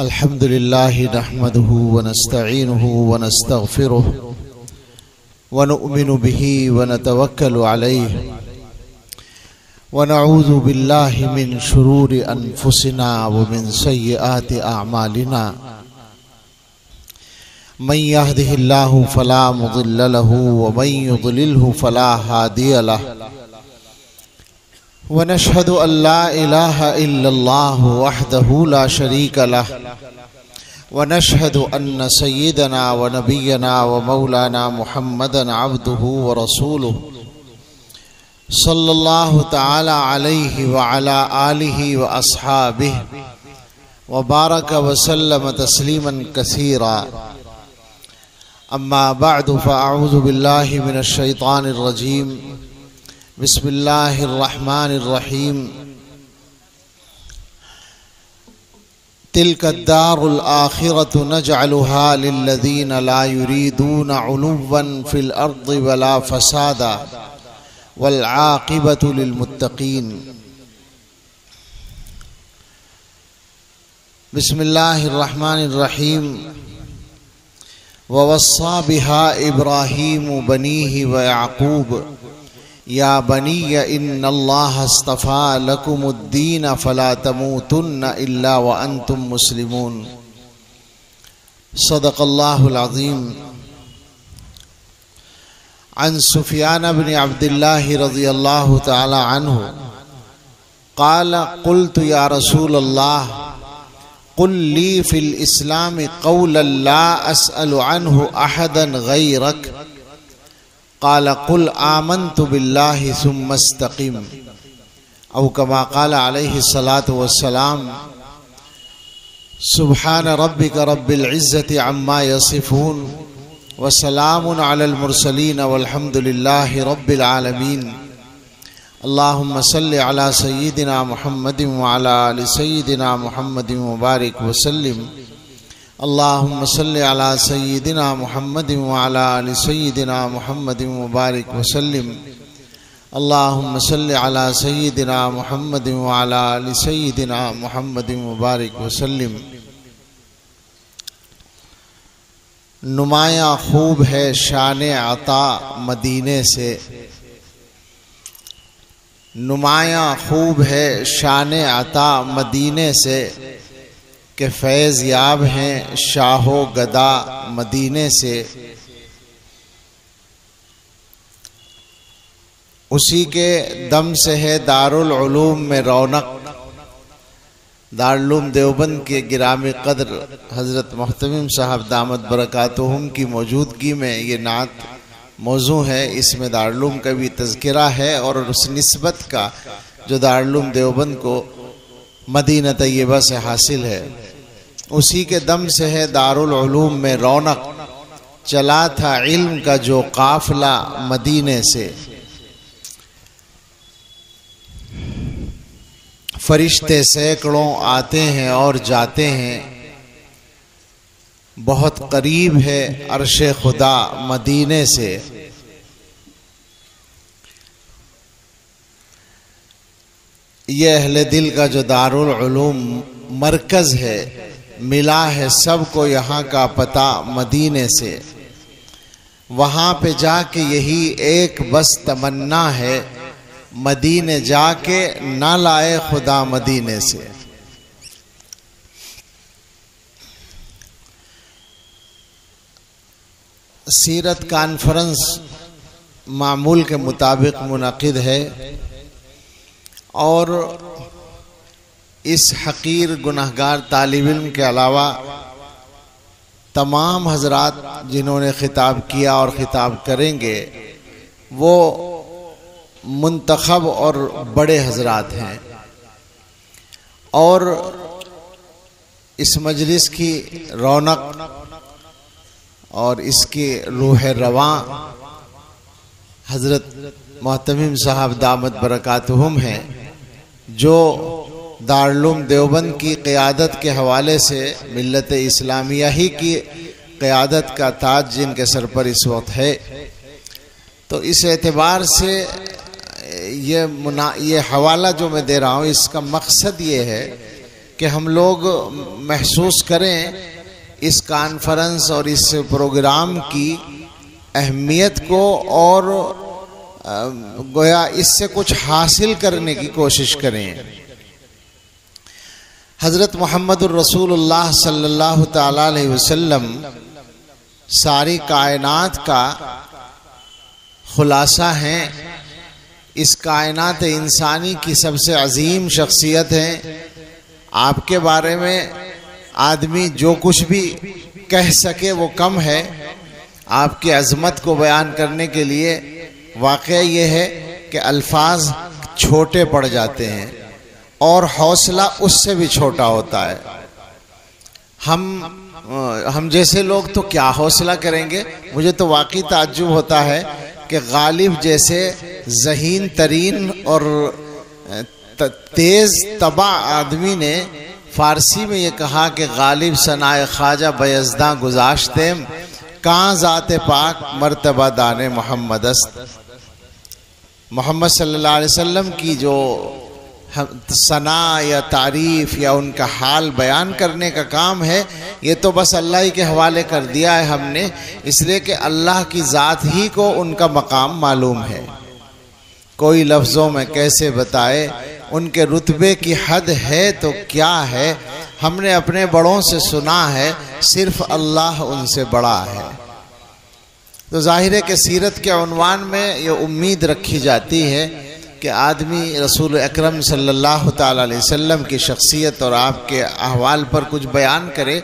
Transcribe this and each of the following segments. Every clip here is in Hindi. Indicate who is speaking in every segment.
Speaker 1: अल्हम्दुलिल्लाहि नहमदुहु व नस्तईनुहु व नस्तगफिरुहु व नु'मिनु बिही व नतवक्कलु अलैहि व नऊज़ु बिल्लाहि मिन शुरूरि अनफुसिना व मिन सय्यिआति अअमालिना मन यहदिहिल्लाहु फला मुदिल्ल लहु व मन युद्लिलहु फला हादिय लहु व नशहदु अल्ला इलाहा इल्लल्लाहु वहदहु ला शरीका लहु व नशहदु अन्न सय्यिदना व नबिय्यना व मौलाना मुहम्मदन अब्दुहु व रसूलुहु सल्लल्लाहु तआला अलैहि व अला आलिहि व अस्हाबिहि व बारक व सल्लम तस्लीमन कसीरा। अम्मा बअदु फ़अऊज़ु बिल्लाहि मिनश शैतानिर रजीम। बिस्मिल्लाहिर रहमानिर रहीम। तिल्क दारुल आखिरतु नजअलुहा लिल्लज़ीना ला युरीदूना उलुव्वन फिल अर्दि वला फसादा वल आक़िबतु लिलमुत्तक़ीन। बिस्मिल्लाहिर रहमानिर रहीम। ववस्सा बिहा इब्राहीमु बनीहि व याक़ूब या बनिय इन्नल्लाह अस्तफ़ा लकुमुद्दीन फला तमूतुन्न इल्ला व अंतुम मुस्लिमून। सदक़ल्लाहुल अज़ीम। अन सुफ़ियान बिन अब्दिल्लाह रज़ियल्लाहु तआला अन्हु क़ाल क़ुल्तु या रसूलल्लाह क़ुल ली फ़िल इस्लाम क़ौलन ला अस्अलु अन्हु अहदन ग़ैरक क़ाल क़ुल आमन्तु बिल्लाहि सुम्मा इस्तक़िम। औ कमा क़ाल अलैहि सलातु वस्सलाम। सुब्हान रब्बिक रब्बिल इज़्ज़ति अम्मा यसिफ़ून व सलामुन अलल मुरसलीन वल्हम्दुलिल्लाहि रब्बिल आलमीन। अल्लाहुम्मा सल्लि अला सय्यिदिना मुहम्मदिन व अला आलि सय्यिदिना मुहम्मदिन व बारिक व सल्लिम। अल्लाहुम्मा सल्लि अला सय्यिदिना मुहम्मदिन व अला आलि सय्यिदिना मुहम्मदिन व बारिक व सल्लिम। अल्लाहुम्मा सल्लि अला सय्यिदिना मुहम्मदिन व अला आलि सय्यिदिना मुहम्मदिन व बारिक व सल्लिम। नुमाया खूब है शान अता मदीने से, नुमाया खूब है शान अता मदीने से के फैज़ याब हैं शाहो गदा मदीने से। उसी के दम से है दारुल उलूम में रौनक। दारुल देवबंद के गिरामी कद्र हज़रत मोहतमिम साहब दामत बरकातुहुम की मौजूदगी में ये नात मौजू है। इसमें दारुल का भी तज़किरा है और उस निस्बत का जो दारुल देवबंद को मदीना तैयबा से हासिल है। उसी के दम से है दारुल उलूम में रौनक। चला था इल्म का जो काफिला मदीने से। फरिश्ते सैकड़ों आते हैं और जाते हैं। बहुत करीब है अर्शे खुदा मदीने से। ये अहले दिल का जो दारुल उलूम मरकज़ है, मिला है सबको यहाँ का पता मदीने से। वहाँ पे जाके यही एक बस तमन्ना है, मदीने जाके ना लाए खुदा मदीने से। सीरत कॉन्फ्रेंस मामूल के मुताबिक मुनक़िद है और इस हकीर गुनहगार तालिब इल्म के अलावा तमाम हजरात जिन्होंने खिताब किया और खिताब करेंगे वो मुंतखब और बड़े हजरात हैं। और इस मजलिस की रौनक और इसकी रूह रवां हज़रत मोहतमिम साहब दामत बरकातुहुम हैं, जो दारुल देवबंद की क़ियादत के हवाले से मिल्लत इस्लामिया ही की क़ियादत का ताज जिनके सर पर इस वक्त है। तो इस एतबार से ये हवाला जो मैं दे रहा हूँ इसका मकसद ये है कि हम लोग महसूस करें इस कॉन्फ्रेंस और इस प्रोग्राम की अहमियत को और गोया इससे कुछ हासिल करने की कोशिश करें। हज़रत मुहम्मदुर रसूलुल्लाह सल्लल्लाहु ताला अलैहि वसल्लम सारी कायनात का खुलासा हैं। इस कायनात इंसानी की सबसे अजीम शख्सियत हैं। आपके बारे में आदमी जो कुछ भी कह सके वो कम है। आपकी अज़मत को बयान करने के लिए वाक़या ये है कि अल्फाज छोटे पड़ जाते हैं और हौसला उससे भी छोटा होता है। हम जैसे लोग तो क्या हौसला करेंगे। मुझे तो वाकई ताज्जुब होता है कि गालिब जैसे ज़हीन तरीन और तेज़ तबा आदमी ने फ़ारसी में ये कहा कि गालिब सनाए ख्वाजा बयज़दा गुज़ाश्तेम कहाँ ज़ाते पाक मर्तबा दाने मोहम्मदस्त। मोहम्मद सल्लल्लाहु अलैहि वसल्लम की जो सना या तारीफ़ या उनका हाल बयान करने का काम है, ये तो बस अल्लाह ही के हवाले कर दिया है हमने, इसलिए कि अल्लाह की ज़ात ही को उनका मकाम मालूम है। कोई लफ्ज़ों में कैसे बताए, उनके रुतबे की हद है तो क्या है। हमने अपने बड़ों से सुना है सिर्फ अल्लाह उनसे बड़ा है। तो ज़ाहिर है कि सीरत के उन्वान में ये उम्मीद रखी जाती है कि आदमी रसूल अकरम सल्लल्लाहु ताला अलैहि वसल्लम की शख्सियत और आपके अहवाल पर कुछ बयान करे।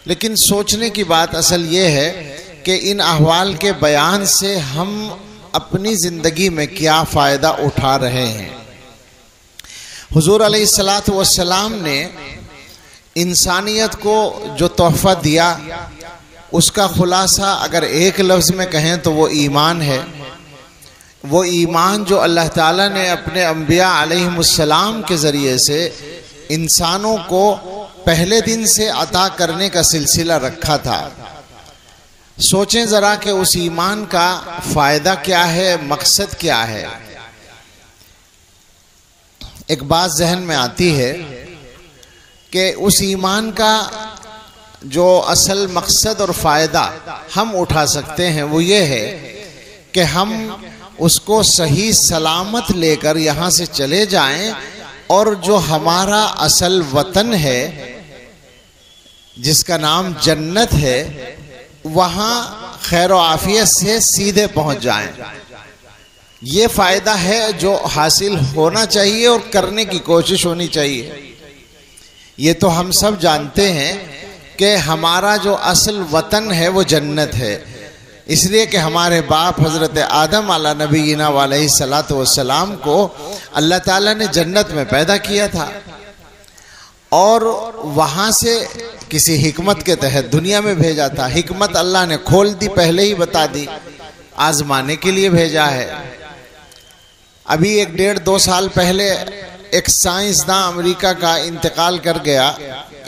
Speaker 1: लेकिन सोचने की बात असल ये है कि इन अहवाल के बयान से हम अपनी ज़िंदगी में क्या फ़ायदा उठा रहे हैं। हुज़ूर अलैहिस्सलातु वस्सलाम ने इंसानियत को जो तोहफ़ा दिया उसका खुलासा अगर एक लफ्ज़ में कहें तो वो ईमान है। वो ईमान जो अल्लाह ताला ने अपने अम्बिया अलैहिमुस्सलाम के ज़रिए से इंसानों को पहले दिन से अता करने का सिलसिला रखा था। सोचें ज़रा कि उस ईमान का फ़ायदा क्या है, मकसद क्या है। एक बात जहन में आती है कि उस ईमान का जो असल मकसद और फ़ायदा हम उठा सकते हैं वो ये है कि हम उसको सही सलामत लेकर यहाँ से चले जाएं और जो हमारा असल वतन है जिसका नाम जन्नत है वहाँ खैर व आफियत से सीधे पहुँच जाएं। ये फ़ायदा है जो हासिल होना चाहिए और करने की कोशिश होनी चाहिए। ये तो हम सब जानते हैं कि हमारा जो असल वतन है वो जन्नत है, इसलिए कि हमारे बाप हज़रत आदम अला नबीना अलैहिस्सलातु वस्सलाम को अल्लाह ताला ने जन्नत में पैदा किया था और वहाँ से किसी हिकमत के तहत दुनिया में भेजा था। हिकमत अल्लाह ने खोल दी, पहले ही बता दी, आजमाने के लिए भेजा है। अभी 1-1.5-2 साल पहले एक साइंसदान अमेरिका का इंतकाल कर गया,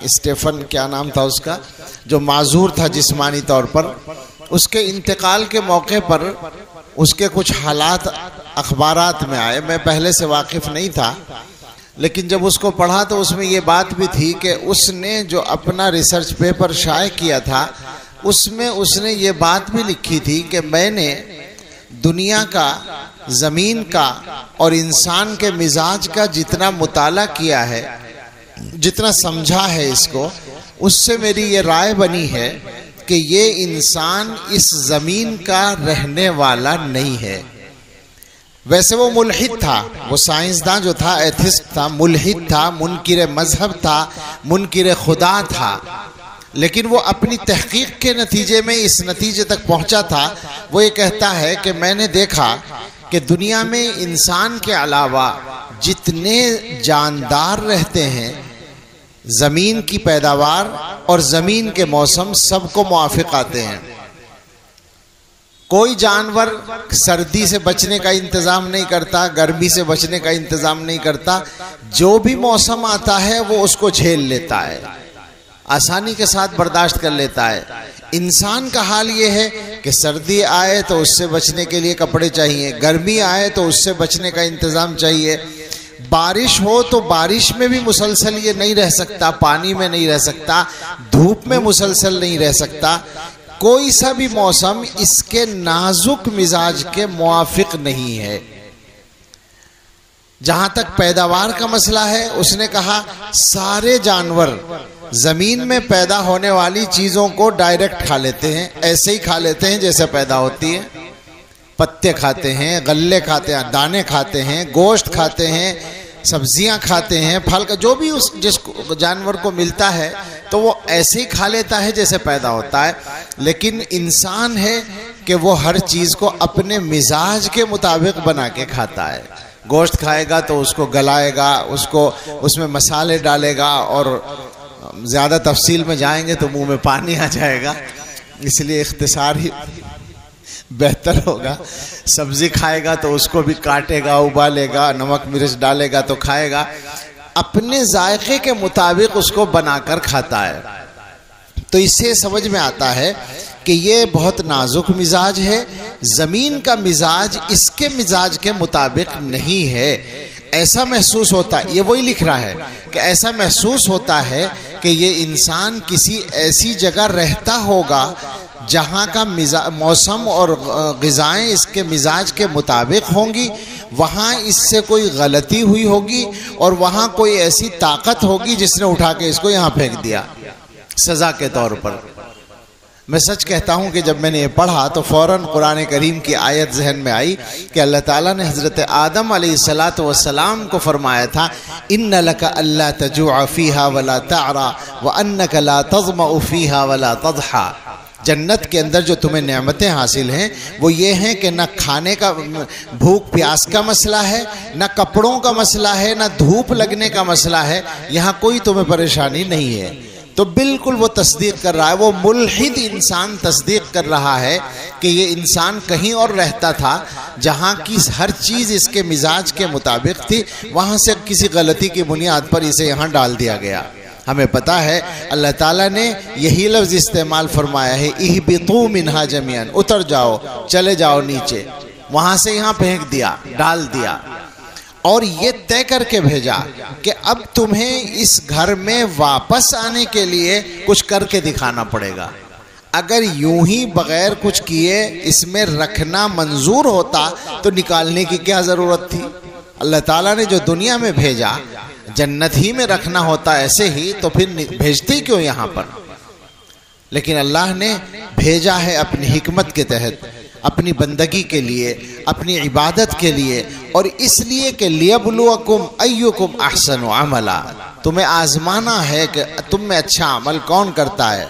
Speaker 1: स्टेफन क्या नाम था उसका, जो माजूर था जिस्मानी तौर पर। उसके इंतकाल के मौके पर उसके कुछ हालात अखबारात में आए। मैं पहले से वाकिफ़ नहीं था, लेकिन जब उसको पढ़ा तो उसमें ये बात भी थी कि उसने जो अपना रिसर्च पेपर शाये किया था उसमें उसने ये बात भी लिखी थी कि मैंने दुनिया का, ज़मीन का और इंसान के मिजाज का जितना मुताला किया है, जितना समझा है इसको, उससे मेरी ये राय बनी है कि ये इंसान इस ज़मीन का रहने वाला नहीं है। वैसे वो मुल्हिद था, वो साइंसदान जो था, एथिस्ट था, मुल्हिद था, मुनकिर मजहब था, मुनकिर खुदा था, लेकिन वो अपनी तहकीक के नतीजे में इस नतीजे तक पहुंचा था। वो ये कहता है कि मैंने देखा कि दुनिया में इंसान के अलावा जितने जानदार रहते हैं, ज़मीन की पैदावार और ज़मीन के मौसम सबको मुआफ़िक आते हैं। कोई जानवर सर्दी से बचने का इंतज़ाम नहीं करता, गर्मी से बचने का इंतज़ाम नहीं करता। जो भी मौसम आता है वो उसको झेल लेता है, आसानी के साथ बर्दाश्त कर लेता है। इंसान का हाल ये है कि सर्दी आए तो उससे बचने के लिए कपड़े चाहिए, गर्मी आए तो उससे बचने का इंतज़ाम चाहिए। बारिश हो तो बारिश में भी मुसलसल ये नहीं रह सकता, पानी में नहीं रह सकता, धूप में मुसलसल नहीं रह सकता। कोई सा भी मौसम इसके नाजुक मिजाज के मुआफिक नहीं है। जहां तक पैदावार का मसला है, उसने कहा सारे जानवर जमीन में पैदा होने वाली चीजों को डायरेक्ट खा लेते हैं, ऐसे ही खा लेते हैं जैसे पैदा होती है। पत्ते खाते हैं, गल्ले खाते हैं, दाने खाते हैं, गोश्त खाते हैं, सब्जियां खाते हैं, फल का जो भी उस जिस जानवर को मिलता है तो वो ऐसे ही खा लेता है जैसे पैदा होता है। लेकिन इंसान है कि वो हर चीज को अपने मिजाज के मुताबिक बना के खाता है। गोश्त खाएगा तो उसको गलाएगा, उसको उसमें मसाले डालेगा, और ज़्यादा तफसील में जाएंगे तो मुंह में पानी आ जाएगा, इसलिए इख्तिसार ही बेहतर होगा। सब्जी खाएगा तो उसको भी काटेगा, उबालेगा, नमक मिर्च डालेगा तो खाएगा, अपने जायके के मुताबिक उसको बनाकर खाता है। तो इससे समझ में आता है कि ये बहुत नाजुक मिजाज है। ज़मीन का मिजाज इसके मिजाज के मुताबिक नहीं है। ऐसा महसूस होता है, ये वही लिख रहा है कि ऐसा महसूस होता है कि ये इंसान किसी ऐसी जगह रहता होगा जहाँ का मौसम और ग़िज़ाएँ इसके मिजाज के मुताबिक होंगी, वहाँ इससे कोई गलती हुई होगी और वहाँ कोई ऐसी ताकत होगी जिसने उठा के इसको यहाँ फेंक दिया सज़ा के तौर पर। मैं सच कहता हूँ कि जब मैंने ये पढ़ा तो फ़ौरन कुरान करीम की आयत जहन में आई कि अल्लाह ताला ने हज़रत आदम अलैहिस्सलातु वस्सलाम को फरमाया था, इन्ना लका अल्ला तजुआ फ़ीहा वला तअरा व अन्नका ला तज़मअ फ़ीहा वला तज़हा। जन्नत के अंदर जो तुम्हें नेमतें हासिल हैं वो ये हैं कि न खाने का भूख प्यास का मसला है, न कपड़ों का मसला है, न धूप लगने का मसला है, यहाँ कोई तुम्हें परेशानी नहीं है। तो बिल्कुल वो तस्दीक कर रहा है, वो मुल्हिद इंसान तस्दीक कर रहा है कि ये इंसान कहीं और रहता था जहाँ की हर चीज़ इसके मिजाज के मुताबिक थी, वहाँ से किसी गलती की बुनियाद पर इसे यहाँ डाल दिया गया। हमें पता है अल्लाह ताला ने यही लफ्ज़ इस्तेमाल फरमाया है, इहबितू मिन्हा जमीअन, उतर जाओ, चले जाओ नीचे, वहाँ से यहाँ फेंक दिया, डाल दिया, और ये तय करके भेजा कि अब तुम्हें इस घर में वापस आने के लिए कुछ करके दिखाना पड़ेगा। अगर यूं ही बगैर कुछ किए इसमें रखना मंजूर होता तो निकालने की क्या ज़रूरत थी। अल्लाह ताला ने जो दुनिया में भेजा, जन्नत ही में रखना होता ऐसे ही, तो फिर भेजते क्यों यहाँ पर। लेकिन अल्लाह ने भेजा है अपनी हिकमत के तहत, अपनी बंदगी के लिए, अपनी इबादत के लिए, और इसलिए कि लियब्लुवकुम अय्युकुम अहसनु अमला, तुम्हें आजमाना है कि तुम में अच्छा अमल कौन करता है।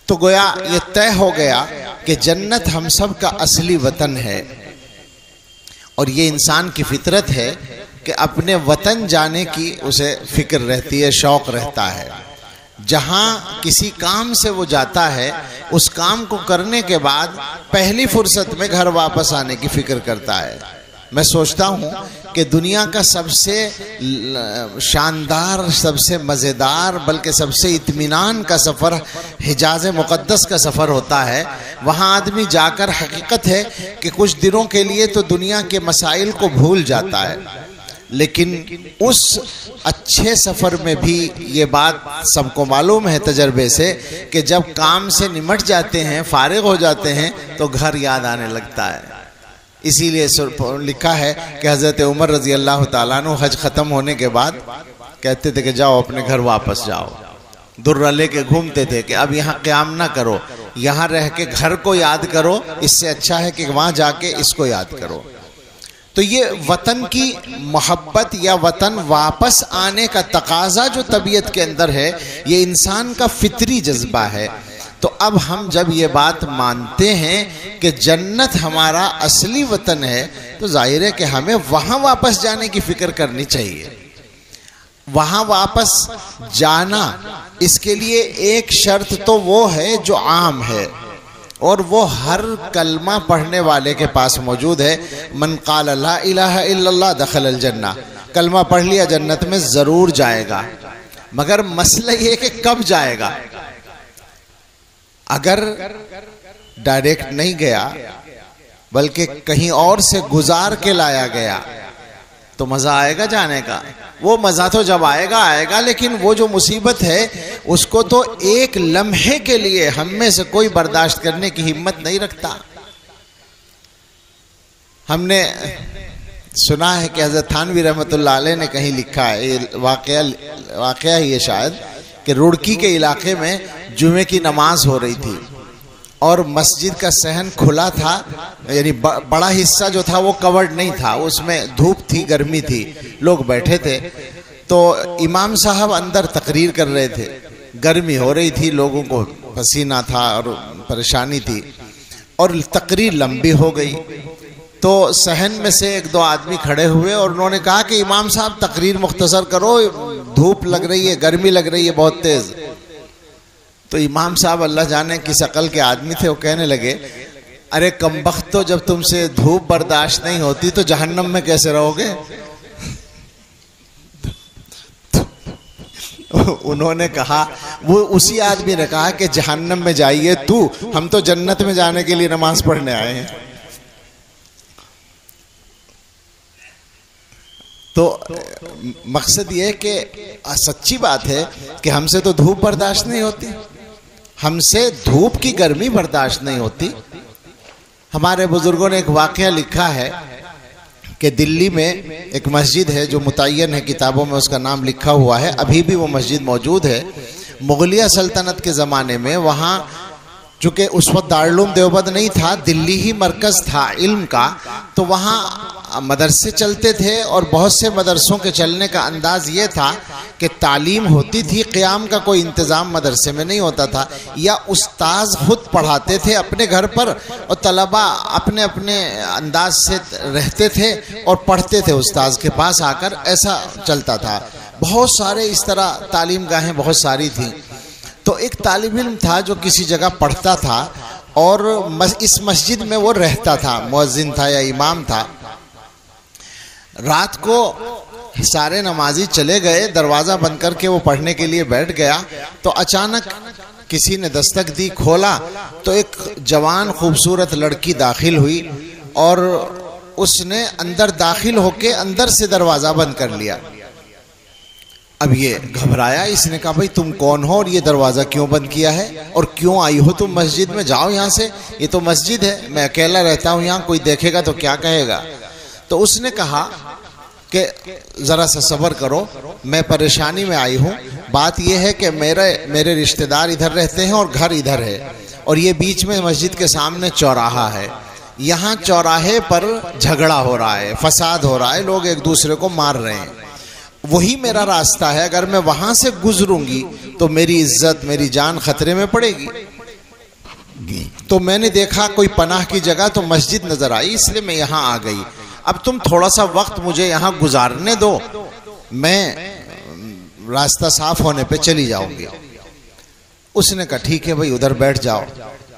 Speaker 1: तो गोया ये तय हो गया कि जन्नत हम सब का असली वतन है, और ये इंसान की फितरत है कि अपने वतन जाने की उसे फिक्र रहती है, शौक़ रहता है। जहाँ किसी काम से वो जाता है, उस काम को करने के बाद पहली फुर्सत में घर वापस आने की फिक्र करता है। मैं सोचता हूँ कि दुनिया का सबसे शानदार, सबसे मज़ेदार, बल्कि सबसे इत्मीनान का सफ़र हिजाज़ मुक़द्दस का सफ़र होता है। वहाँ आदमी जाकर हकीकत है कि कुछ दिनों के लिए तो दुनिया के मसाइल को भूल जाता है, लेकिन उस अच्छे सफ़र में भी ये बात सबको मालूम है तजर्बे से कि जब काम से निमट जाते हैं, फारिग हो जाते हैं, तो घर याद आने लगता है। इसीलिए लिखा है कि हज़रत उमर रज़ी अल्लाह ताला अन्हु हज ख़त्म होने के बाद कहते थे कि जाओ अपने घर वापस जाओ। दुर्रा लेके घूमते थे कि अब यहाँ क़याम ना करो, यहाँ रह के घर को याद करो, इससे अच्छा है कि वहाँ जाके इसको याद करो। तो ये वतन की मोहब्बत या वतन वापस आने का तकाजा जो तबीयत के अंदर है, ये इंसान का फितरी जज्बा है। तो अब हम जब ये बात मानते हैं कि जन्नत हमारा असली वतन है, तो जाहिर है कि हमें वहाँ वापस जाने की फ़िक्र करनी चाहिए। वहाँ वापस जाना, इसके लिए एक शर्त तो वो है जो आम है, और वो हर कलमा पढ़ने वाले के पास मौजूद है। मन क़ाल ला इलाहा इल्लल्लाह दखल जन्ना, कलमा पढ़ लिया जन्नत में ज़रूर जाएगा। मगर मसला ये कि कब जाएगा। अगर डायरेक्ट नहीं गया बल्कि कहीं और से गुजार के लाया गया, तो मज़ा आएगा जाने का। वो मज़ा तो जब आएगा आएगा, लेकिन वो जो मुसीबत है उसको तो एक लम्हे के लिए हम में से कोई बर्दाश्त करने की हिम्मत नहीं रखता। हमने सुना है कि हज़रत थानवी रहमतुल्लाह अलैह ने कहीं लिखा है, ये वाक़या ही है शायद, कि रुड़की के इलाके में जुमे की नमाज हो रही थी और मस्जिद का सहन खुला था, यानी बड़ा हिस्सा जो था वो कवर्ड नहीं था, उसमें धूप थी, गर्मी थी, लोग बैठे थे। तो इमाम साहब अंदर तकरीर कर रहे थे, गर्मी हो रही थी, लोगों को पसीना था और परेशानी थी, और तकरीर लंबी हो गई। तो सहन में से एक दो आदमी खड़े हुए और उन्होंने कहा कि इमाम साहब तकरीर मुख्तसर करो, धूप लग रही है, गर्मी लग रही है बहुत तेज़। तो इमाम साहब अल्लाह जाने किस अकल के आदमी थे, वो कहने लगे, अरे कमबख्त, तो जब तुमसे धूप बर्दाश्त नहीं होती तो जहन्नम में कैसे रहोगे? उन्होंने कहा, वो उसी आदमी ने कहा कि जहन्नम में जाइए तू, हम तो जन्नत में जाने के लिए नमाज पढ़ने आए हैं। तो मकसद ये है कि सच्ची बात है कि हमसे तो धूप बर्दाश्त नहीं होती, हमसे धूप की गर्मी बर्दाश्त नहीं होती। हमारे बुजुर्गों ने एक वाक़या लिखा है कि दिल्ली में एक मस्जिद है जो मुतय्यन है, किताबों में उसका नाम लिखा हुआ है, अभी भी वो मस्जिद मौजूद है। मुगलिया सल्तनत के ज़माने में वहाँ, चूँकि उस वक्त दारुल देवबंद नहीं था, दिल्ली ही मरकज़ था इल्म का, तो वहाँ मदरसे चलते थे और बहुत से मदरसों के चलने का अंदाज़ ये था कि तालीम होती थी, क़ियाम का कोई इंतज़ाम मदरसे में नहीं होता था, या उस्ताद ख़ुद पढ़ाते थे अपने घर पर और तलबा अपने अपने अंदाज से रहते थे और पढ़ते थे उस्ताद के पास आकर, ऐसा चलता था। बहुत सारे इस तरह तालीम गाहें बहुत सारी थीं। तो एक तालिब इल्म था जो किसी जगह पढ़ता था और इस मस्जिद में वो रहता था, मुअज्जिन था या इमाम था। रात को सारे नमाजी चले गए, दरवाज़ा बंद करके वो पढ़ने के लिए बैठ गया, तो अचानक किसी ने दस्तक दी, खोला तो एक जवान खूबसूरत लड़की दाखिल हुई और उसने अंदर दाखिल होके अंदर से दरवाज़ा बंद कर लिया। अब ये घबराया, इसने कहा, भाई तुम कौन हो और ये दरवाज़ा क्यों बंद किया है और क्यों आई हो तुम मस्जिद में? जाओ यहाँ से, ये तो मस्जिद है, मैं अकेला रहता हूँ यहाँ, कोई देखेगा तो क्या कहेगा? तो उसने कहा कि ज़रा सा सब्र करो, मैं परेशानी में आई हूँ। बात यह है कि मेरे रिश्तेदार इधर रहते हैं और घर इधर है, और ये बीच में मस्जिद के सामने चौराहा है, यहाँ चौराहे पर झगड़ा हो रहा है, फसाद हो रहा है, लोग एक दूसरे को मार रहे हैं, वही मेरा रास्ता है, अगर मैं वहाँ से गुजरूंगी तो मेरी इज्जत, मेरी जान खतरे में पड़ेगी। तो मैंने देखा कोई पनाह की जगह तो मस्जिद नज़र आई, इसलिए मैं यहाँ आ गई। अब तुम थोड़ा सा वक्त मुझे यहाँ गुजारने दो, मैं रास्ता साफ होने पे चली जाऊंगी। उसने कहा ठीक है भाई, उधर बैठ जाओ।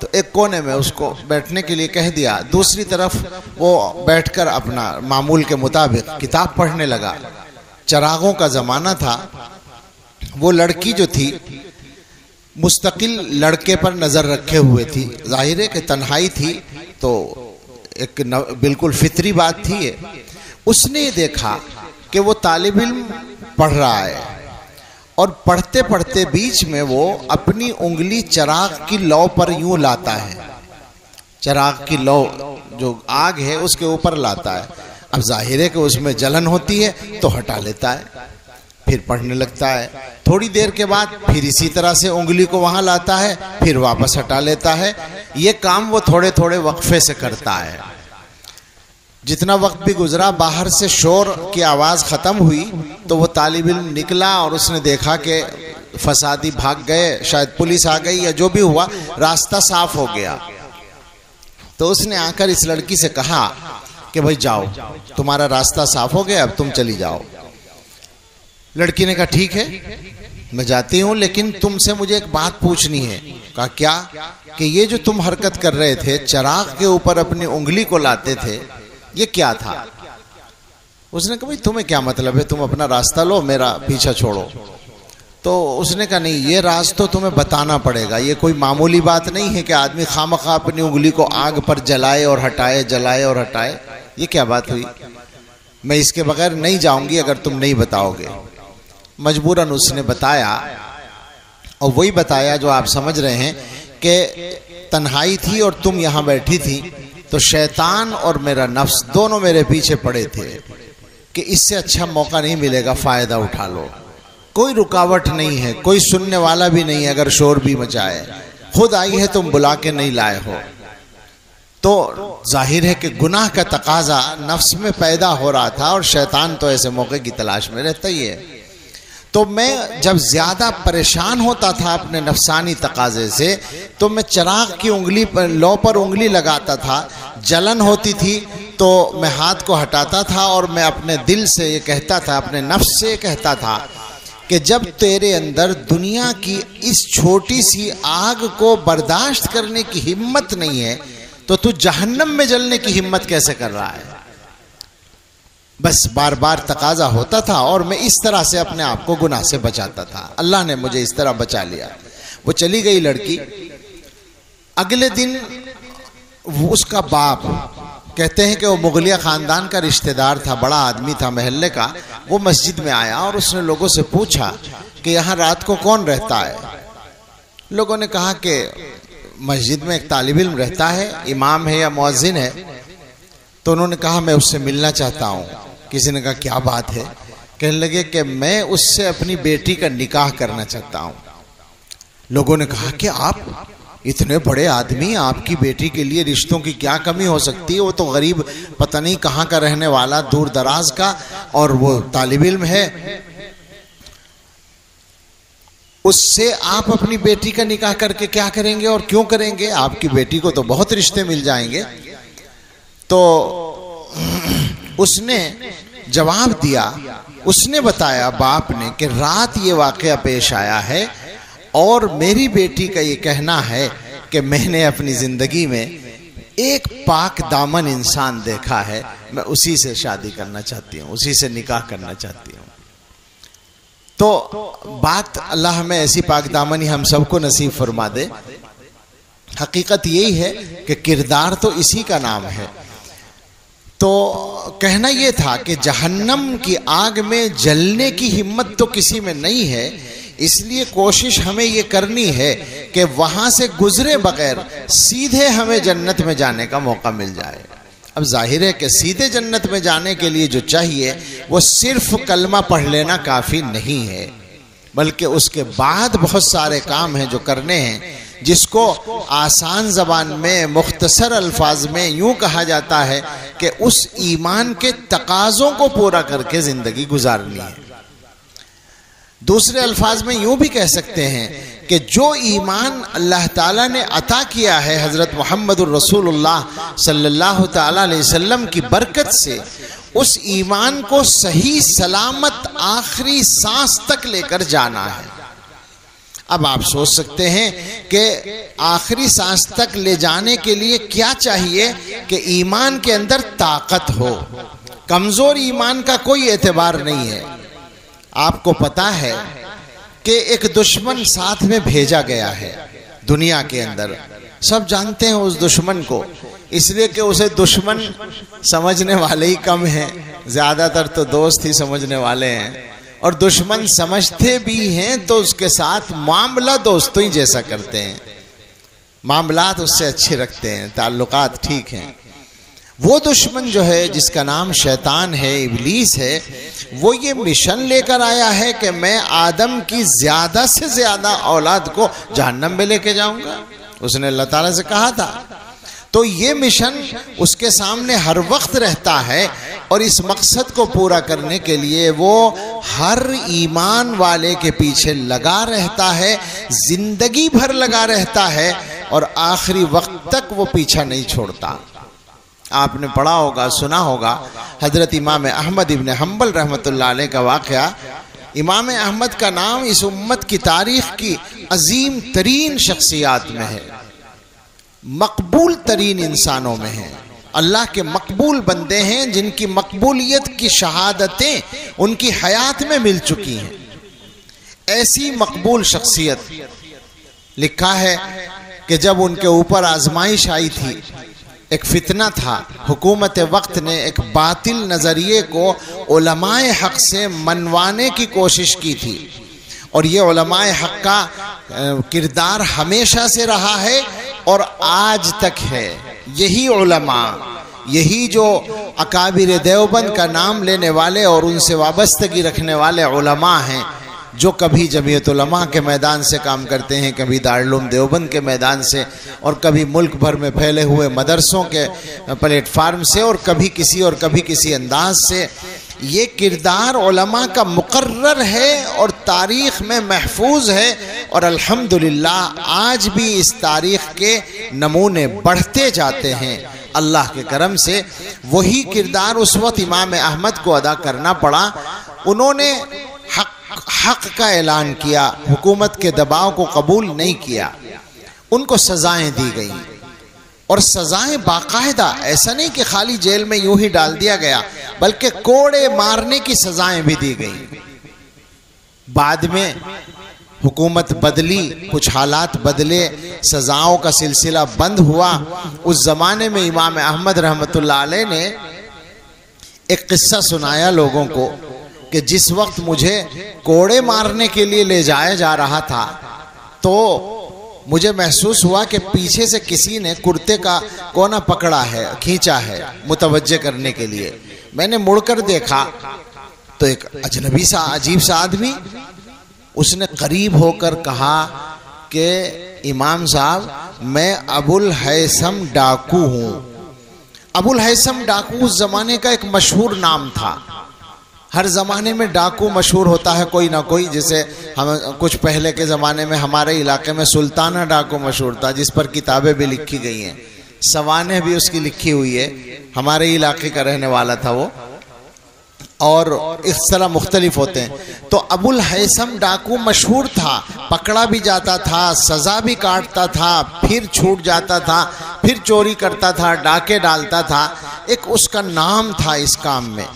Speaker 1: तो एक कोने में उसको बैठने के लिए कह दिया, दूसरी तरफ वो बैठकर अपना मामूल के मुताबिक किताब पढ़ने लगा। चरागों का ज़माना था। वो लड़की जो थी मुस्तकिल लड़के पर नज़र रखे हुए थी, जाहिर है कि तन्हाई थी, तो एक बिल्कुल फितरी बात थी ये। उसने देखा कि वो तालिब इल्म पढ़ रहा है और पढ़ते पढ़ते बीच में वो अपनी उंगली चराग की लौ पर यूं लाता है, चराग की लौ जो आग है उसके ऊपर लाता है। अब जाहिर है कि उसमें जलन होती है तो हटा लेता है, फिर पढ़ने लगता है। थोड़ी देर के बाद फिर इसी तरह से उंगली को वहाँ लाता है, फिर वापस हटा लेता है। ये काम वो थोड़े थोड़े वक्फे से करता है। जितना वक्त भी गुजरा, बाहर से शोर की आवाज़ ख़त्म हुई तो वो तालिब इल्म निकला और उसने देखा कि फसादी भाग गए, शायद पुलिस आ गई या जो भी हुआ, रास्ता साफ हो गया। तो उसने आकर इस लड़की से कहा कि भाई जाओ, तुम्हारा रास्ता साफ हो गया, अब तुम चली जाओ। लड़की ने कहा ठीक है मैं जाती हूँ, लेकिन तुमसे मुझे एक बात पूछनी है। कहा क्या? कि ये जो तुम हरकत कर रहे थे, चराग के ऊपर अपनी उंगली को लाते थे, ये क्या था? उसने कहा भाई तुम्हें क्या मतलब है, तुम अपना रास्ता लो, मेरा पीछा छोड़ो। तो उसने कहा नहीं, ये राज तो तुम्हें बताना पड़ेगा, ये कोई मामूली बात नहीं है कि आदमी खामखा अपनी उंगली को आग पर जलाए और हटाए, जलाए और हटाए। ये क्या बात हुई? मैं इसके बगैर नहीं जाऊंगी अगर तुम नहीं बताओगे। मजबूरन उसने बताया, और वही बताया जो आप समझ रहे हैं कि तन्हाई थी और तुम यहाँ बैठी थी, तो शैतान और मेरा नफ्स दोनों मेरे पीछे पड़े थे कि इससे अच्छा मौका नहीं मिलेगा, फ़ायदा उठा लो। कोई रुकावट नहीं है, कोई सुनने वाला भी नहीं है, अगर शोर भी मचाए। खुद आई है, तुम बुला के नहीं लाए हो। तो जाहिर है कि गुनाह का तकाजा नफ्स में पैदा हो रहा था, और शैतान तो ऐसे मौके की तलाश में रहता ही है। तो मैं जब ज़्यादा परेशान होता था अपने नफसानी तकाजे से, तो मैं चिराग की उंगली पर, लौ पर उंगली लगाता था। जलन होती थी तो मैं हाथ को हटाता था और मैं अपने दिल से ये कहता था, अपने नफ्स से कहता था कि जब तेरे अंदर दुनिया की इस छोटी सी आग को बर्दाश्त करने की हिम्मत नहीं है, तो तू जहन्नम में जलने की हिम्मत कैसे कर रहा है। बस बार बार तकाजा होता था, और मैं इस तरह से अपने आप को गुनाह से बचाता था। अल्लाह ने मुझे इस तरह बचा लिया। वो चली गई लड़की। अगले दिन उसका बाप, कहते हैं कि वो मुगलिया ख़ानदान का रिश्तेदार था, बड़ा आदमी था महल्ले का, वो मस्जिद में आया और उसने लोगों से पूछा कि यहाँ रात को कौन रहता है। लोगों ने कहा कि मस्जिद में एक तालिब इल्म रहता है, इमाम है या मुअज्जिन है। तो उन्होंने कहा मैं उससे मिलना चाहता हूँ। किसी ने कहा क्या बात है। कहने लगे कि मैं उससे अपनी बेटी का निकाह करना चाहता हूँ। लोगों ने कहा कि आप इतने बड़े आदमी, आपकी बेटी के लिए रिश्तों की क्या कमी हो सकती है, वो तो गरीब पता नहीं कहाँ का रहने वाला, दूर दराज का, और वो तालिब इल्म है, उससे आप अपनी बेटी का निकाह करके क्या करेंगे और क्यों करेंगे, आपकी बेटी को तो बहुत रिश्ते मिल जाएंगे। तो उसने जवाब दिया, उसने बताया बाप ने कि रात ये वाक़या पेश आया है और मेरी बेटी का ये कहना है कि मैंने अपनी ज़िंदगी में एक पाक दामन इंसान देखा है, मैं उसी से शादी करना चाहती हूँ, उसी से निकाह करना चाहती हूँ। तो बात अल्लाह में ऐसी पाक दामनी हम सबको नसीब फरमा दे। हकीकत यही है कि किरदार तो इसी का नाम है। तो कहना यह था कि जहन्नम की आग में जलने की हिम्मत तो किसी में नहीं है, इसलिए कोशिश हमें ये करनी है कि वहाँ से गुजरे बगैर सीधे हमें जन्नत में जाने का मौका मिल जाए। अब जाहिर है कि सीधे जन्नत में जाने के लिए जो चाहिए वो सिर्फ कलमा पढ़ लेना काफ़ी नहीं है, बल्कि उसके बाद बहुत सारे काम हैं जो करने हैं, जिसको आसान ज़बान में मुख्तसर अल्फाज में यूँ कहा जाता है कि उस ईमान के तकाज़ों को पूरा करके ज़िंदगी गुजारनी है। दूसरे अल्फाज में यूँ भी कह सकते हैं कि जो ईमान अल्लाह ताला ने अता किया है हज़रत मुहम्मदुर रसूलुल्लाह सल्लल्लाहु ताला अलैहि वसल्लम की बरकत से, उस ईमान को सही सलामत आखिरी सांस तक लेकर जाना है। अब आप सोच सकते हैं कि आखिरी सांस तक ले जाने के लिए क्या चाहिए कि ईमान के अंदर ताकत हो। कमज़ोर ईमान का कोई एतबार नहीं है। आपको पता है कि एक दुश्मन साथ में भेजा गया है दुनिया के अंदर, सब जानते हैं उस दुश्मन को, इसलिए कि उसे दुश्मन समझने वाले ही कम हैं, ज़्यादातर तो दोस्त ही समझने वाले हैं, और दुश्मन समझते भी हैं तो उसके साथ मामला दोस्तों ही जैसा करते हैं, मामलात उससे अच्छे रखते हैं, ताल्लुकात ठीक हैं। वो दुश्मन जो है जिसका नाम शैतान है, इब्लीस है, वो ये मिशन लेकर आया है कि मैं आदम की ज़्यादा से ज़्यादा औलाद को जहन्नम में लेके जाऊंगा। उसने अल्लाह ताला से कहा था। तो ये मिशन उसके सामने हर वक्त रहता है, और इस मकसद को पूरा करने के लिए वो हर ईमान वाले के पीछे लगा रहता है, ज़िंदगी भर लगा रहता है, और आखिरी वक्त तक वो पीछा नहीं छोड़ता। आपने पढ़ा होगा, सुना होगा, हज़रत इमाम अहमद इब्न हम्बल रहमतुल्लाह अलैह का वाक़या। इमाम अहमद का नाम इस उम्मत की तारीख़ की अजीम तरीन शख्सियात में है, मकबूल तरीन इंसानों में है। अल्लाह के मकबूल बंदे हैं जिनकी मकबूलियत की शहादतें उनकी हयात में मिल चुकी हैं। ऐसी मकबूल शख्सियत, लिखा है कि जब उनके ऊपर आजमाइश आई थी एक फितना था। हुकूमत वक्त ने एक बातिल नज़रिए को उलमाए हक से मनवाने की कोशिश की थी, और ये उलमाए हक का किरदार हमेशा से रहा है और आज तक है। यही उलमा, यही जो अकाबिर देवबंद का नाम लेने वाले और उनसे वाबस्तगी रखने वाले उलमा हैं, जो कभी जमीयत उलमा के मैदान से काम करते हैं, कभी दारुल देवबंद के मैदान से, और कभी मुल्क भर में फैले हुए मदरसों के प्लेटफार्म से, और कभी किसी अंदाज से। ये किरदार उलमा का मुकर्रर है और तारीख़ में महफूज है, और अल्हम्दुलिल्लाह आज भी इस तारीख़ के नमूने बढ़ते जाते हैं अल्लाह के करम से। वही किरदार उस वक्त इमाम अहमद को अदा करना पड़ा। उन्होंने हक का ऐलान किया, हुकूमत के दबाव को कबूल नहीं किया, उनको सजाएं दी गई, और सजाएं बाकायदा, ऐसा नहीं कि खाली जेल में यूं ही डाल दिया गया, बल्कि कोड़े मारने की सजाएं भी दी गई। बाद में हुकूमत बदली, कुछ हालात बदले, सजाओं का सिलसिला बंद हुआ। उस जमाने में इमाम अहमद रहमतुल्लाह अलैह ने एक किस्सा सुनाया लोगों को कि जिस वक्त मुझे कोड़े मारने के लिए ले जाया जा रहा था, तो मुझे महसूस हुआ कि पीछे से किसी ने कुर्ते का कोना पकड़ा है, खींचा है मुतवज्जे करने के लिए। मैंने मुड़कर देखा तो एक अजनबी सा, अजीब सा आदमी, उसने करीब होकर कहा कि इमाम साहब, मैं अबुल हैसम डाकू हूँ। अबुल हैसम डाकू उस जमाने का एक मशहूर नाम था। हर ज़माने में डाकू मशहूर होता है कोई ना कोई। जैसे हम कुछ पहले के ज़माने में हमारे इलाके में सुल्ताना डाकू मशहूर था, जिस पर किताबें भी लिखी गई हैं, सवानें भी उसकी लिखी हुई है। हमारे इलाके का रहने वाला था वो, और इस तरह मुख्तलिफ होते हैं। तो अबुल हैसम डाकू मशहूर था, पकड़ा भी जाता था, सज़ा भी काटता था, फिर छूट जाता था, फिर चोरी करता था, डाके डालता था। एक उसका नाम था इस काम में।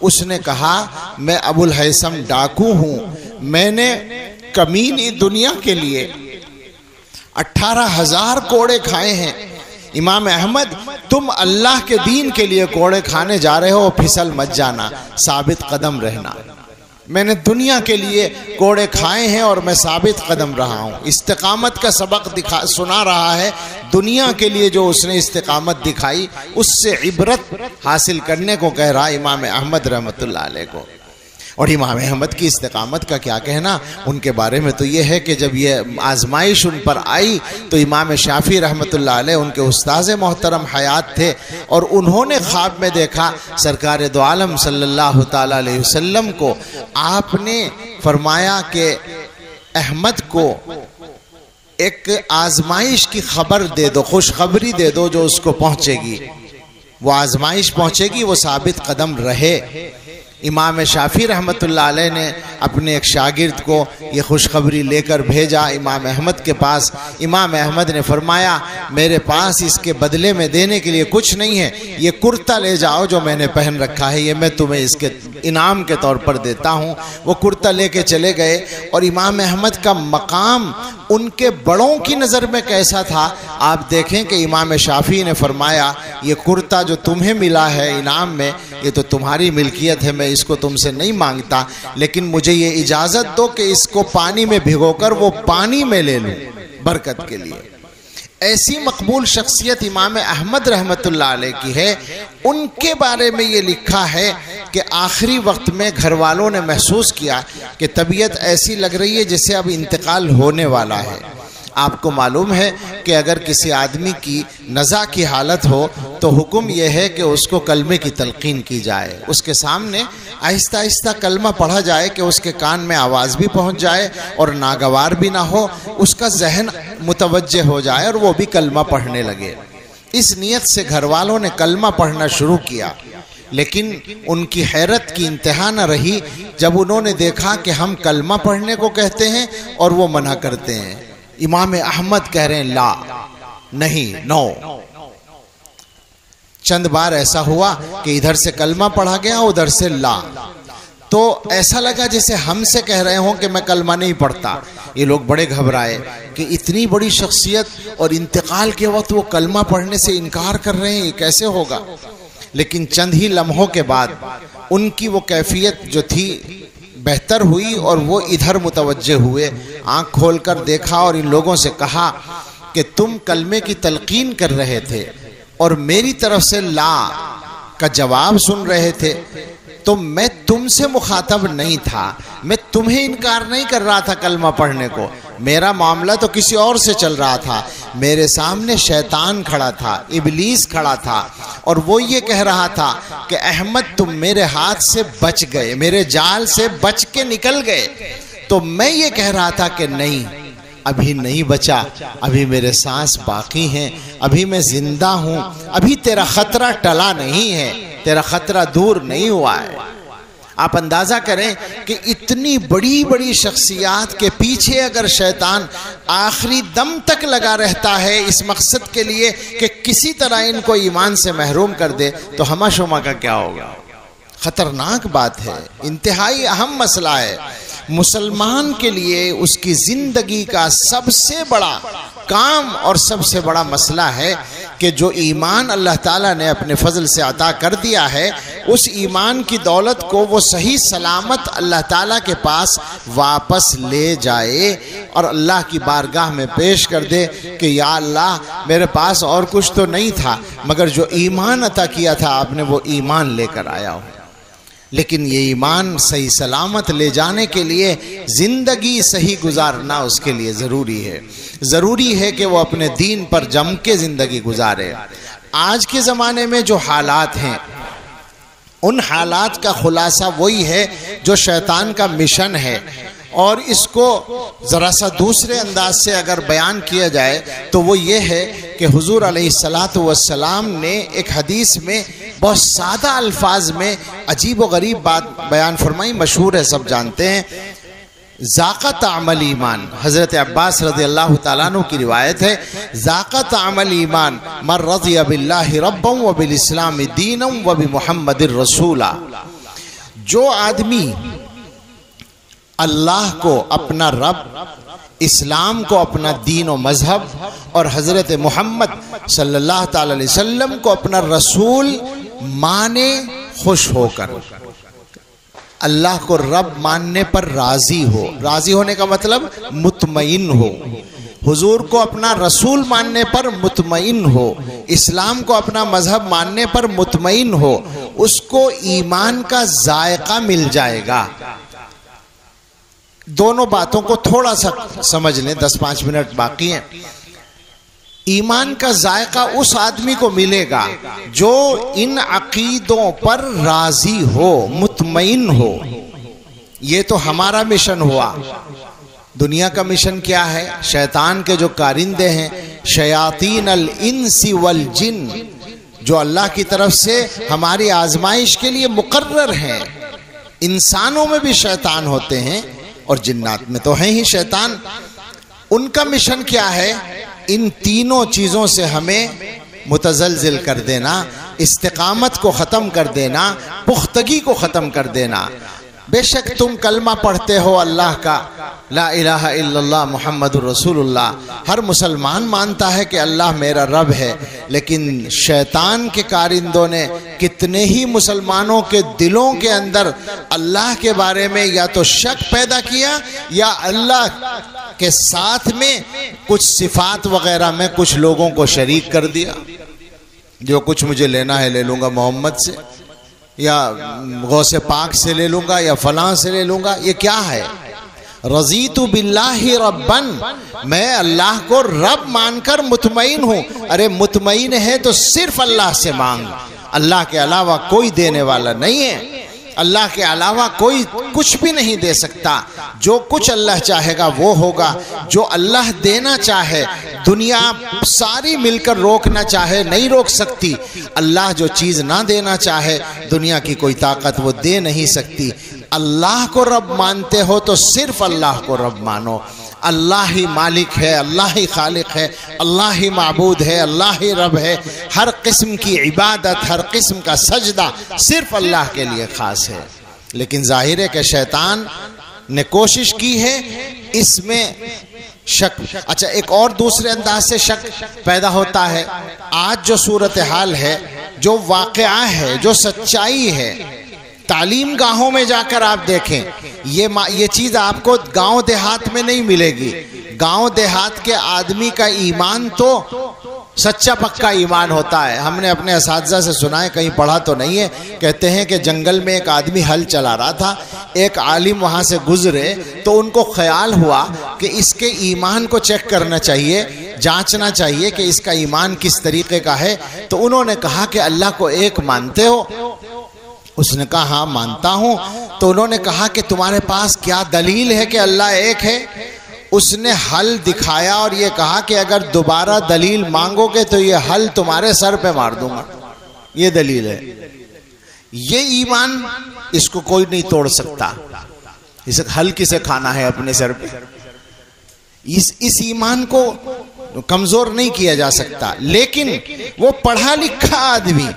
Speaker 1: उसने कहा, मैं अबुल हैसम डाकू हूँ, मैंने कमीनी दुनिया के लिए 18,000 कोड़े खाए हैं। इमाम अहमद, तुम अल्लाह के दीन के लिए कोड़े खाने जा रहे हो, फिसल मत जाना, साबित कदम रहना। मैंने दुनिया के लिए कोड़े खाए हैं और मैं साबित कदम रहा हूँ। इस्तिकामत का सबक सुना रहा है। दुनिया के लिए जो उसने इस्तिकामत दिखाई, उससे इबरत हासिल करने को कह रहा इमाम अहमद रहमतुल्लाह अलैह को। और इमाम अहमद की इस्तिकामत का क्या कहना, उनके बारे में तो ये है कि जब ये आजमाइश उन पर आई तो इमाम शाफी रहमतुल्लाह अलैह उनके उस्ताद मोहतरम हयात थे, और उन्होंने ख्वाब में देखा सरकार दो आलम सल्लल्लाहु ताला अलैहि वसल्लम को। आपने फरमाया कि अहमद को एक आजमाइश की खबर दे दो, खुशखबरी दे दो जो उसको पहुँचेगी, वो आजमाइश पहुँचेगी, वो साबित कदम रहे। इमाम शाफी रहमतुल्लाह अलैह ने अपने एक शागिर्द को ये खुशखबरी लेकर भेजा इमाम अहमद के पास। इमाम अहमद ने फरमाया, मेरे पास इसके बदले में देने के लिए कुछ नहीं है, ये कुर्ता ले जाओ जो मैंने पहन रखा है, ये मैं तुम्हें इसके इनाम के तौर पर देता हूँ। वो कुर्ता लेके चले गए, और इमाम अहमद का मकाम उनके बड़ों की नज़र में कैसा था आप देखें कि इमाम शाफी ने फरमाया, ये कुर्ता जो तुम्हें मिला है इनाम में, ये तो तुम्हारी मिल्कियत है, मैं इसको तुमसे नहीं मांगता, लेकिन मुझे ये इजाज़त दो कि इसको पानी में भिगोकर वो पानी में ले लूँ बरकत के लिए। ऐसी मकबूल शख्सियत इमाम अहमद रहमतुल्लाह अलैह की है। उनके बारे में ये लिखा है कि आखिरी वक्त में घर वालों ने महसूस किया कि तबीयत ऐसी लग रही है जैसे अब इंतकाल होने वाला है। आपको मालूम है कि अगर किसी आदमी की नज़ा की हालत हो तो हुक्म यह है कि उसको कलमे की तलकीन की जाए, उसके सामने आहिस्ता आहिस्ता कलमा पढ़ा जाए कि उसके कान में आवाज़ भी पहुंच जाए और नागवार भी ना हो, उसका जहन मुतवज्जे हो जाए और वो भी कलमा पढ़ने लगे। इस नीयत से घर वालों ने कलमा पढ़ना शुरू किया, लेकिन उनकी हैरत की इंतहा न रही जब उन्होंने देखा कि हम कलमा पढ़ने को कहते हैं और वो मना करते हैं। इमाम अहमद कह रहे हैं ला, नहीं, नो। चंद बार ऐसा हुआ कि इधर से कलमा पढ़ा गया, उधर से ला, तो ऐसा लगा जैसे हमसे कह रहे हों कि मैं कलमा नहीं पढ़ता। ये लोग बड़े घबराए कि इतनी बड़ी शख्सियत और इंतकाल के वक्त वो कलमा पढ़ने से इनकार कर रहे हैं, ये कैसे होगा। लेकिन चंद ही लम्हों के बाद उनकी वो कैफियत जो थी बेहतर हुई और वो इधर मुतवज्जे हुए। आँख खोलकर देखा और इन लोगों से कहा कि तुम कलमे की तलकीन कर रहे थे और मेरी तरफ से ला का जवाब सुन रहे थे, तो मैं तुमसे मुखातब नहीं था, मैं तुम्हें इनकार नहीं कर रहा था कलमा पढ़ने को, मेरा मामला तो किसी और से चल रहा था। मेरे सामने शैतान खड़ा था, इबलीस खड़ा था और वो ये कह रहा था कि अहमद तुम मेरे हाथ से बच गए, मेरे जाल से बच के निकल गए। तो मैं ये कह रहा था कि नहीं, अभी नहीं बचा, अभी मेरे सांस बाकी हैं, अभी मैं जिंदा हूँ, अभी तेरा खतरा टला नहीं है, तेरा खतरा दूर नहीं हुआ है। आप अंदाजा करें कि इतनी बड़ी बड़ी शख्सियात के पीछे अगर शैतान आखिरी दम तक लगा रहता है इस मकसद के लिए कि किसी तरह इनको ईमान से महरूम कर दे, तो हमा शुमा का क्या होगा। खतरनाक बात है, इंतहाई अहम मसला है। मुसलमान के लिए उसकी जिंदगी का सबसे बड़ा काम और सबसे बड़ा मसला है कि जो ईमान अल्लाह ताला ने अपने फजल से अता कर दिया है, उस ईमान की दौलत को वो सही सलामत अल्लाह ताला के पास वापस ले जाए और अल्लाह की बारगाह में पेश कर दे कि या अल्लाह मेरे पास और कुछ तो नहीं था, मगर जो ईमान अता किया था आपने वो ईमान लेकर आया हूँ। लेकिन ये ईमान सही सलामत ले जाने के लिए ज़िंदगी सही गुजारना उसके लिए ज़रूरी है। ज़रूरी है कि वो अपने दीन पर जम के ज़िंदगी गुजारे। आज के ज़माने में जो हालात हैं, उन हालात का खुलासा वही है जो शैतान का मिशन है, और इसको ज़रा सा दूसरे अंदाज से अगर बयान किया जाए तो वो ये है कि हुजूर अलैहिस्सलातु वस्सलाम ने एक हदीस में बहुत सादा अल्फाज में अजीब व गरीब बात बयान फरमाई, मशहूर है, सब जानते हैं। ज़ाक़त अमल ईमान, हज़रत अब्बास रज़ियल्लाहु ताला अन्हु की रिवायत है, ज़ाक़त अमल ईमान मर रज़िया बिल्लाहि रब्बन व बिल इस्लाम दीनन व बि मुहम्मदिर रसूला। जो आदमी अल्लाह को अपना रब, इस्लाम को अपना दीन और मजहब और हज़रत मोहम्मद सल्लल्लाहु ताला अलैहि वसल्लम को अपना रसूल माने, खुश होकर अल्लाह को रब मानने पर राज़ी हो, राज़ी होने का मतलब मुतमईन हो, हुजूर को अपना रसूल मानने पर मुतमईन हो, इस्लाम को अपना मजहब मानने पर मुतमईन हो, उसको ईमान का जायका मिल जाएगा। दोनों बातों को थोड़ा सा समझ लें, 10-5 मिनट बाकी हैं। ईमान का जायका उस आदमी को मिलेगा जो इन अकीदों पर राजी हो, मुतमईन हो। ये तो हमारा मिशन हुआ। दुनिया का मिशन क्या है? शैतान के जो कारिंदे हैं, शयातीन अल इंसी वल जिन, जो अल्लाह की तरफ से हमारी आजमाइश के लिए मुकर्रर हैं। इंसानों में भी शैतान होते हैं और जिन्नात में तो हैं ही शैतान। उनका मिशन क्या है? इन तीनों चीज़ों से हमें मुतज़लज़िल कर देना, इस्तिकामत को ख़त्म कर देना, पुख्तगी को ख़त्म कर देना। बेशक तुम कलमा पढ़ते हो अल्लाह का, ला इलाहा इल्लल्लाह मुहम्मदुर रसूलुल्लाह, हर मुसलमान मानता है कि अल्लाह मेरा रब है, लेकिन शैतान के कारिंदों ने कितने ही मुसलमानों के दिलों के अंदर अल्लाह के बारे में या तो शक पैदा किया या अल्लाह के साथ में कुछ सिफात वगैरह में कुछ लोगों को शरीक कर दिया। जो कुछ मुझे लेना है ले लूँगा मोहम्मद से, या गौसे पाक से ले लूँगा, या फलां से ले लूँगा। ये क्या है? रज़ीतु बिल्लाहि रब्बन, मैं अल्लाह को रब मानकर मुतमईन हूँ। अरे मुतमईन है तो सिर्फ अल्लाह से मांग, अल्लाह के अलावा कोई देने वाला नहीं है, अल्लाह के अलावा कोई कुछ भी नहीं दे सकता। जो कुछ अल्लाह चाहेगा वो होगा। जो अल्लाह देना चाहे दुनिया सारी मिलकर रोकना चाहे नहीं रोक सकती। अल्लाह जो चीज़ ना देना चाहे दुनिया की कोई ताकत वो दे नहीं सकती। अल्लाह को रब मानते हो तो सिर्फ अल्लाह को रब मानो। अल्लाह ही मालिक है, अल्लाह ही खालिक है, अल्लाह ही माबूद है, अल्लाह ही रब है। हर किस्म की इबादत, हर किस्म का सजदा सिर्फ अल्लाह के लिए ख़ास है। लेकिन ज़ाहिर है कि शैतान ने कोशिश की है, इसमें शक। अच्छा, एक और दूसरे अंदाज से शक पैदा होता है। आज जो सूरत हाल है, जो वाक़या है, जो सच्चाई है, तालीम गाहों में जाकर आप देखें, ये चीज़ आपको गांव देहात में नहीं मिलेगी। गांव देहात के आदमी का ईमान तो सच्चा पक्का ईमान होता है। हमने अपने असातिज़ा से सुना है, कहीं पढ़ा तो नहीं है, कहते हैं कि जंगल में एक आदमी हल चला रहा था, एक आलिम वहाँ से गुजरे तो उनको ख्याल हुआ कि इसके ईमान को चेक करना चाहिए, जांचना चाहिए कि इसका ईमान किस तरीके का है। तो उन्होंने कहा कि अल्लाह को एक मानते हो? उसने कहा हाँ मानता हूँ। तो उन्होंने कहा कि तुम्हारे पास क्या दलील है कि अल्लाह एक है? उसने हल दिखाया और ये कहा कि अगर दोबारा दलील मांगोगे तो ये हल तुम्हारे सर पे मार दूंगा। ये दलील है। ये ईमान, इसको कोई नहीं तोड़ सकता। इसे हल किसे खाना है अपने सर पे? इस ईमान को कमजोर नहीं किया जा सकता। लेकिन वो पढ़ा लिखा आदमी,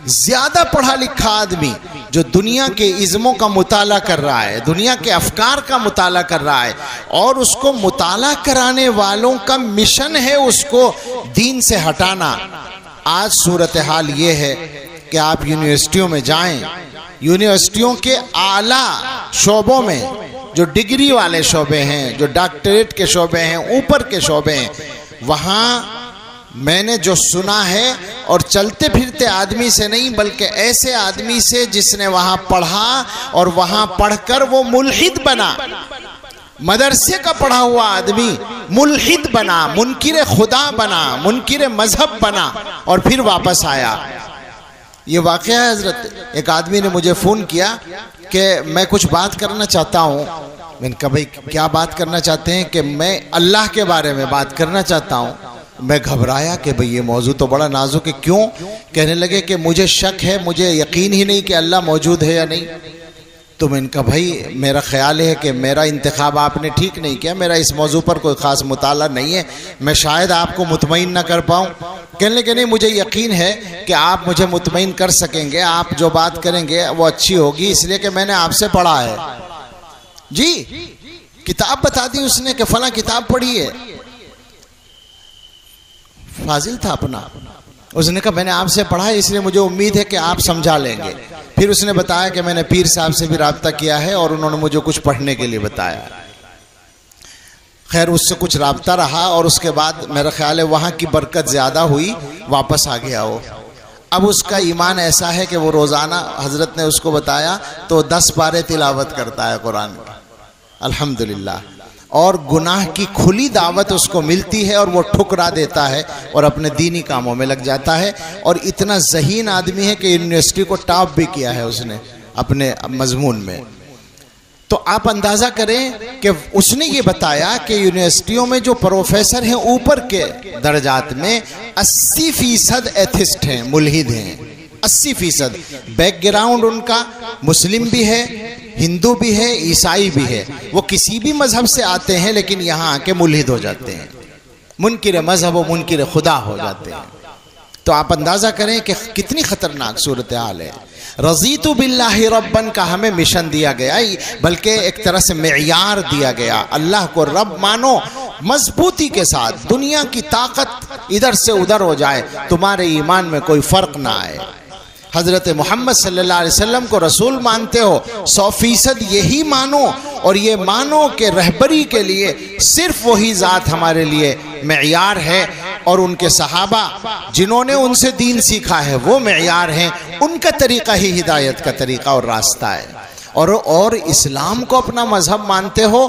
Speaker 1: ज्यादा पढ़ा लिखा आदमी जो दुनिया के इज़्मों का मुताला कर रहा है, दुनिया के अफकार का मुताला कर रहा है, और उसको मुताला कराने वालों का मिशन है उसको दीन से हटाना। आज सूरत हाल ये है कि आप यूनिवर्सिटियों में जाएं, यूनिवर्सिटियों के आला शोबों में, जो डिग्री वाले शोबे हैं, जो डॉक्टरेट के शोबे हैं, ऊपर के शोबे हैं, वहाँ मैंने जो सुना है, और चलते फिरते आदमी से नहीं बल्कि ऐसे आदमी से जिसने वहाँ पढ़ा और वहाँ पढ़कर वो मुल्हिद बना, मदरसे का पढ़ा हुआ आदमी मुल्हिद बना, मुनकिर खुदा बना, मुनकिर मजहब बना, और फिर वापस आया। ये वाक़या है हज़रत। एक आदमी ने मुझे फ़ोन किया कि मैं कुछ बात करना चाहता हूँ। मैंने कहा भाई क्या बात करना चाहते हैं? कि मैं अल्लाह के बारे में बात करना चाहता हूँ। मैं घबराया कि भाई ये मौजू तो बड़ा नाजुक है। क्यों? कहने लगे कि मुझे शक है, मुझे यकीन ही नहीं कि अल्लाह मौजूद है या नहीं। तो मैंने कहा भाई मेरा ख्याल है कि मेरा इंतखाब आपने ठीक नहीं किया, मेरा इस मौजू पर कोई ख़ास मुताला नहीं है, मैं शायद आपको मुतमईन ना कर पाऊँ। कहने लगे नहीं, मुझे यकीन है कि आप मुझे मुतमईन कर सकेंगे, आप जो बात करेंगे वो अच्छी होगी, इसलिए कि मैंने आपसे पढ़ा है। जी, किताब बता दी उसने कि फला किताब पढ़ी है। फाजिल था अपना। उसने कहा मैंने आपसे पढ़ा है, इसलिए मुझे उम्मीद है कि आप समझा लेंगे। फिर उसने बताया कि मैंने पीर साहब से भी राब्ता किया है और उन्होंने मुझे कुछ पढ़ने के लिए बताया। खैर उससे कुछ राब्ता रहा और उसके बाद मेरा ख्याल है वहाँ की बरकत ज़्यादा हुई, वापस आ गया वो। अब उसका ईमान ऐसा है कि वो रोज़ाना, हज़रत ने उसको बताया, तो 10 पारे तिलावत करता है कुरान का, अल्हम्दुलिल्लाह। और गुनाह की खुली दावत उसको मिलती है और वो ठुकरा देता है और अपने दीनी कामों में लग जाता है। और इतना ज़हीन आदमी है कि यूनिवर्सिटी को टॉप भी किया है उसने अपने मजमून में। तो आप अंदाज़ा करें कि उसने ये बताया कि यूनिवर्सिटियों में जो प्रोफेसर हैं ऊपर के दर्जात में 80% एथिस्ट हैं, मुल्हिद हैं। 80% बैकग्राउंड उनका मुस्लिम भी है, हिंदू भी है, ईसाई भी है। वो किसी भी मजहब से आते हैं लेकिन यहाँ आके मुल्हिद हो जाते हैं, मुनकिर मजहब व मुनकिर खुदा हो जाते हैं। तो आप अंदाज़ा करें कि कितनी ख़तरनाक सूरत हाल है। रज़ीतु बिल्लाहि रब्बन का हमें मिशन दिया गया, बल्कि एक तरह से मेयार दिया गया। अल्लाह को रब मानो मजबूती के साथ, दुनिया की ताकत इधर से उधर हो जाए, तुम्हारे ईमान में कोई फ़र्क ना आए। हज़रत मोहम्मद सल्लल्लाहु अलैहि वसल्लम को रसूल मानते हो, 100% यही मानो, और ये मानो कि रहबरी के लिए सिर्फ वही ज़ात हमारे लिए मेयार है, और उनके सहाबा जिन्होंने उनसे दीन सीखा है वो मेयार हैं, उनका तरीक़ा ही हिदायत का तरीक़ा और रास्ता है। और इस्लाम को अपना मजहब मानते हो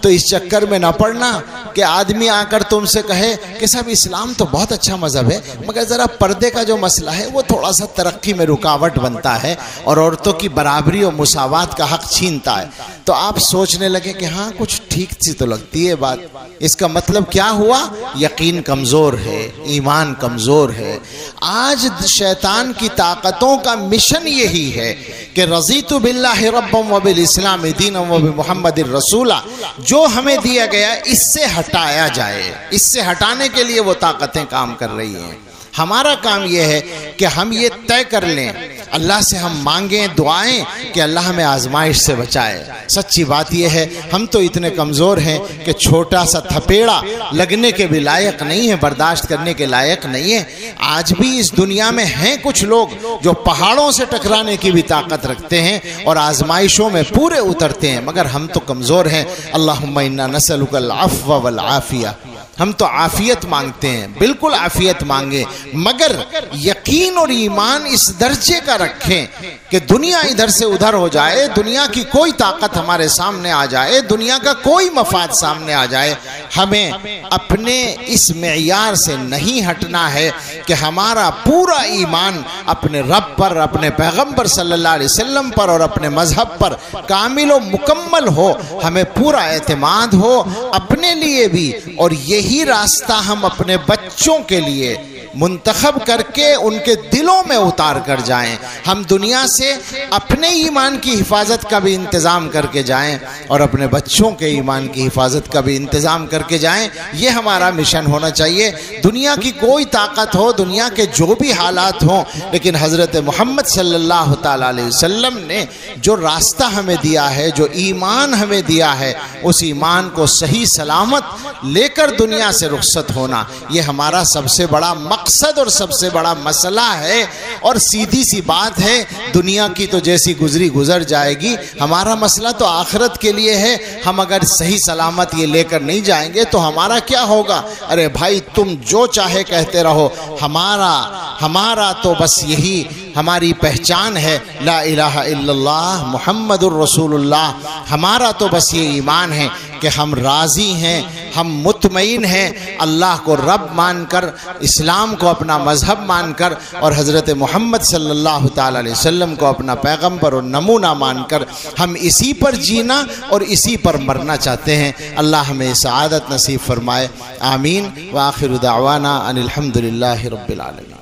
Speaker 1: तो इस चक्कर में ना पड़ना कि आदमी आकर तुमसे कहे कि साहब इस्लाम तो बहुत अच्छा मजहब है, मगर ज़रा पर्दे का जो मसला है वो थोड़ा सा तरक्की में रुकावट बनता है और औरतों की बराबरी और मुसावात का हक छीनता है। तो आप सोचने लगे कि हाँ कुछ ठीक सी तो लगती है बात। इसका मतलब क्या हुआ? यकीन कमज़ोर है, ईमान कमज़ोर है। आज शैतान की ताकतों का मिशन यही है कि रज़ीतु बिल्लाहि रब्बन व बिल इस्लाम दीनन व बि मुहम्मदिर रसूला, जो हमें दिया गया इससे हटाया जाए। इससे हटाने के लिए वो ताकतें काम कर रही हैं। हमारा काम यह है कि हम ये तय कर लें, अल्लाह से हम मांगें दुआएं कि अल्लाह हमें आजमाइश से बचाए। सच्ची बात यह है हम तो इतने कमज़ोर हैं कि छोटा सा थपेड़ा लगने के भी लायक नहीं है, बर्दाश्त करने के लायक नहीं है। आज भी इस दुनिया में हैं कुछ लोग जो पहाड़ों से टकराने की भी ताकत रखते हैं और आजमाइशों में पूरे उतरते हैं, मगर हम तो कमज़ोर हैं। अल्लाहुम्मा इन्ना नसअलुकल अफ़्व वल आफ़िया, हम तो आफियत मांगते हैं, बिल्कुल आफियत मांगे, मगर यकीन और ईमान इस दर्जे का रखें कि दुनिया इधर से उधर हो जाए, दुनिया की कोई ताकत हमारे सामने आ जाए, दुनिया का कोई मफाद सामने आ जाए, हमें अपने इस मेयार से नहीं हटना है कि हमारा पूरा ईमान अपने रब पर, अपने पैगंबर सल्लल्लाहु अलैहि वसल्लम पर और अपने मजहब पर कामिल और मुकम्मल हो, हमें पूरा एतमाद हो अपने लिए भी, और यही रास्ता हम अपने बच्चों के लिए मुंतखब करके उनके दिलों में उतार कर जाएं। हम दुनिया से अपने ईमान की हिफाजत का भी इंतज़ाम करके जाएं और अपने बच्चों के ईमान की हिफाजत का भी इंतज़ाम करके जाएं। ये हमारा मिशन होना चाहिए। दुनिया की कोई ताकत हो, दुनिया के जो भी हालात हों, लेकिन हज़रत मोहम्मद सल्लल्लाहु ताला अलैहि वसल्लम ने जो रास्ता हमें दिया है, जो ईमान हमें दिया है, उस ईमान को सही सलामत लेकर दुनिया से रुखसत होना, ये हमारा सबसे बड़ा मकसद और सबसे बड़ा मसला है। और सीधी सी बात है, दुनिया की तो जैसी गुजरी गुजर जाएगी, हमारा मसला तो आखिरत के लिए है। हम अगर सही सलामत ये लेकर नहीं जाएंगे तो हमारा क्या होगा? अरे भाई तुम जो चाहे कहते रहो, हमारा तो बस यही हमारी पहचान है, ला इलाहा इल्लल्लाह मुहम्मदुर रसूलुल्लाह। हमारा तो बस ये ईमान है कि हम राज़ी हैं, हम मुतमईन हैं अल्लाह को रब मानकर, इस्लाम को अपना मज़हब मानकर और हज़रत मोहम्मद सल्लल्लाहु ताला अलैहि वसल्लम को अपना पैगम्बर और नमूना मानकर हम इसी पर जीना और इसी पर मरना चाहते हैं। अल्लाह हमें सआदत नसीब फरमाए। आमीन। व आखिरु दावाना अनिल हम्दुलिल्लाहि रब्बिल आलमीन।